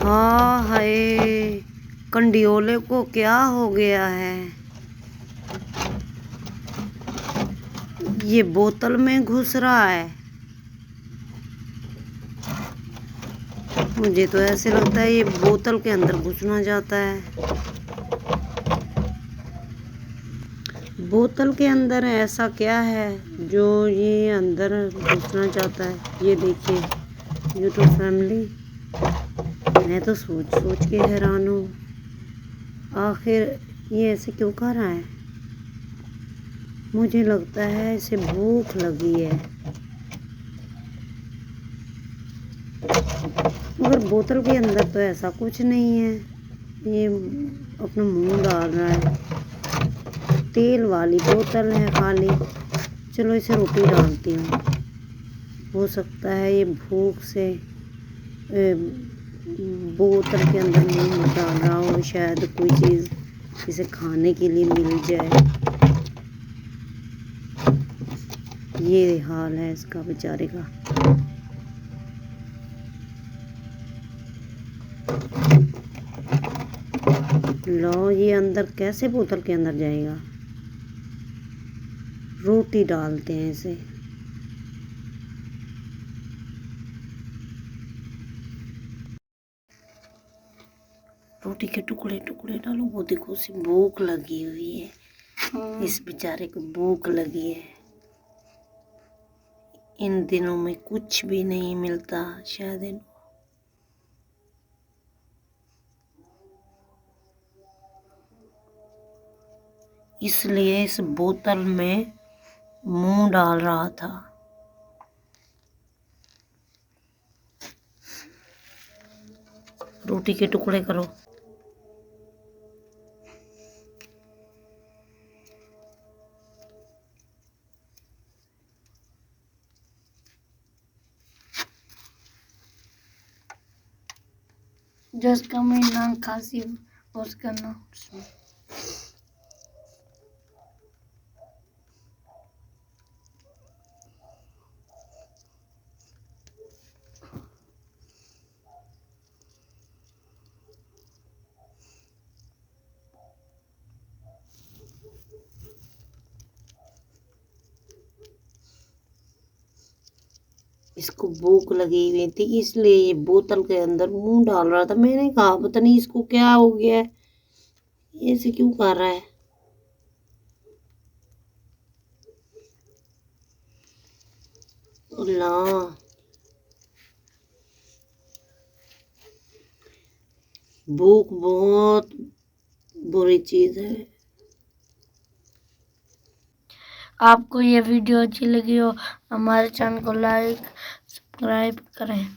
हाँ हाय, कंडियोले को क्या हो गया है? ये बोतल में घुस रहा है। मुझे तो ऐसे लगता है ये बोतल के अंदर घुसना चाहता है। बोतल के अंदर ऐसा क्या है जो ये अंदर घुसना चाहता है? ये देखिए यूट्यूब फैमिली, मैं तो सोच सोच के हैरान हूँ। आखिर ये ऐसे क्यों कर रहा है? मुझे लगता है इसे भूख लगी है। मगर बोतल के अंदर तो ऐसा कुछ नहीं है। ये अपना मुंह डाल रहा है। तेल वाली बोतल है खाली। चलो इसे रोटी डालती हूँ। हो सकता है ये भूख से बोतल के अंदर मुंह डाल रहा हो। शायद कोई चीज़ इसे खाने के लिए मिल जाए। ये हाल है इसका बेचारे का। लो, ये अंदर कैसे बोतल के अंदर जाएगा? रोटी डालते हैं इसे। रोटी के टुकड़े टुकड़े डालो। वो देखो उसे भूख लगी हुई है। इस बेचारे को भूख लगी है। इन दिनों में कुछ भी नहीं मिलता शायद इसलिए इस बोतल में मुंह डाल रहा था। रोटी के टुकड़े करो। जिसका मैं नाम खांसी उसका नाम इसको भूख लगी हुई थी इसलिए ये बोतल के अंदर मुंह डाल रहा था। मैंने कहा पता नहीं इसको क्या हो गया है, ये ऐसे क्यों कर रहा है? अल्लाह, भूख बहुत बुरी चीज है। आपको ये वीडियो अच्छी लगी हो हमारे चैनल को लाइक सब्सक्राइब करें।